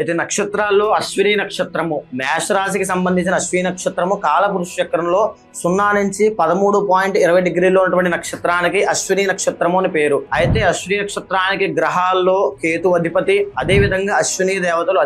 అయితే నక్షత్రాల్లో అశ్విని నక్షత్రము మేష రాశికి సంబంధించిన అశ్విని నక్షత్రము కాలపురుష చక్రంలో 0 నుంచి 13.20 డిగ్రీలో ఉన్నటువంటి నక్షత్రానికి అశ్విని నక్షత్రము అని పేరు. అయితే అశ్విని నక్షత్రానికి గ్రహాల్లో కేతు అధిపతి, అదే విధంగా అశ్విని దేవతలు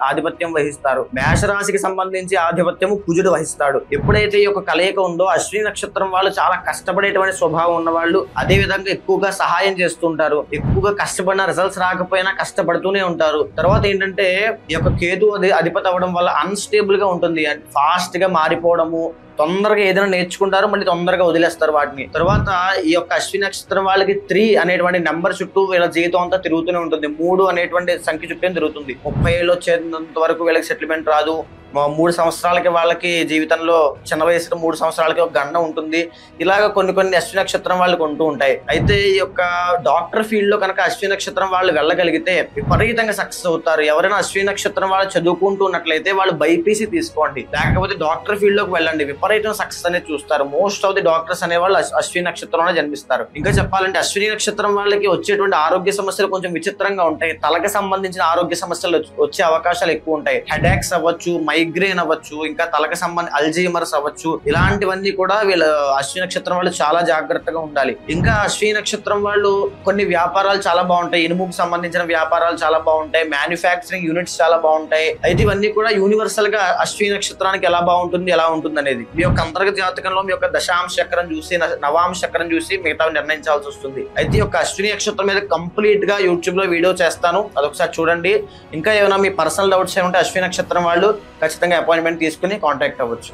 ఆధిపత్యం వహిస్తారు. మేష రాశికి సంబంధించి ఆధిపత్యము కుజుడు వహిస్తాడు. ఎప్పుడైతే ఈ యొక్క కలయిక ఉందో అశ్విని నక్షత్రం వాళ్ళు చాలా కష్టపడేటువంటి స్వభావం ఉన్న వాళ్ళు, అదే విధంగా ఎక్కువగా సహాయం చేస్తుంటారు. ఎక్కువగా కష్టపడిన రిజల్ట్స్ రాకపోయినా కష్టపడుతూనే ఉంటారు. తర్వాత ఏంటంటే ఈ యొక్క కేతు అధిపతి అవ్వడం వల్ల అన్స్టేబుల్ గా ఉంటుంది, ఫాస్ట్ గా మారిపోవడము, తొందరగా ఏదైనా నేర్చుకుంటారు మళ్ళీ తొందరగా వదిలేస్తారు వాటిని. తర్వాత ఈ యొక్క అశ్విని నక్షత్రం వాళ్ళకి 3 అనేటువంటి నెంబర్ చుట్టూ వీళ్ళ జీవితం అంతా తిరుగుతూనే ఉంటుంది. 3 అనేటువంటి సంఖ్య చుట్టూ తిరుగుతుంది. 30 ఏళ్ళు వచ్చేంత వరకు వీళ్ళకి సెటిల్మెంట్ రాదు. 3 సంవత్సరాలకి వాళ్ళకి జీవితంలో చిన్న వయసులో 3 సంవత్సరాలకి ఒక గండం ఉంటుంది. ఇలాగ కొన్ని అశ్విని నక్షత్రం వాళ్ళకి ఉంటూ ఉంటాయి. అయితే ఈ యొక్క డాక్టర్ ఫీల్డ్ లో కనుక అశ్విని నక్షత్రం వాళ్ళు వెళ్ళగలిగితే విపరీతంగా సక్సెస్ అవుతారు. ఎవరైనా అశ్విని నక్షత్రం వాళ్ళు చదువుకుంటున్నట్లయితే వాళ్ళు బైపీసీ తీసుకోండి, లేకపోతే డాక్టర్ ఫీల్డ్ లోకి వెళ్ళండి, విపరీతం సక్సెస్ అనేది చూస్తారు. మోస్ట్ ఆఫ్ ది డాక్టర్స్ అనే వాళ్ళు అశ్విని నక్షత్రంలో జన్మిస్తారు. ఇంకా చెప్పాలంటే అశ్విని నక్షత్రం వాళ్ళకి వచ్చేటువంటి ఆరోగ్య సమస్యలు కొంచెం విచిత్రంగా ఉంటాయి. తలకు సంబంధించిన ఆరోగ్య సమస్యలు వచ్చే అవకాశాలు ఎక్కువ ఉంటాయి. హెడేక్స్ అవ్వచ్చు, మైగ్రేన్ అవ్వచ్చు, ఇంకా తలకు సంబంధించి అల్జీమర్స్ అవ్వచ్చు. ఇలాంటివన్నీ కూడా వీళ్ళ అశ్విని నక్షత్రం వాళ్ళు చాలా జాగ్రత్తగా ఉండాలి. ఇంకా అశ్విని నక్షత్రం వాళ్ళు కొన్ని వ్యాపారాలు చాలా బాగుంటాయి. ఇనుముకు సంబంధించిన వ్యాపారాలు చాలా బాగుంటాయి. మ్యానుఫ్యాక్చరింగ్ యూనిట్స్ చాలా బాగుంటాయి. అయితే ఇవన్నీ కూడా యూనివర్సల్ గా అశ్విని నక్షత్రానికి ఎలా బాగుంటుంది, ఎలా ఉంటుంది అనేది మీ యొక్క అంతర్గత జాతకంలో మీ యొక్క దశాంశ చక్రం చూసి, నవాంశ చక్రం చూసి మిగతా నిర్ణయించాల్సి వస్తుంది. అయితే ఈ యొక్క అశ్విని నక్షత్రం మీద కంప్లీట్ గా యూట్యూబ్ లో వీడియో చేస్తాను, అదొకసారి చూడండి. ఇంకా ఏమైనా మీ పర్సనల్ డౌట్స్ ఏమంటే అశ్విని నక్షత్రం వాళ్ళు ఖచ్చితంగా అపాయింట్మెంట్ తీసుకుని కాంటాక్ట్ అవ్వచ్చు.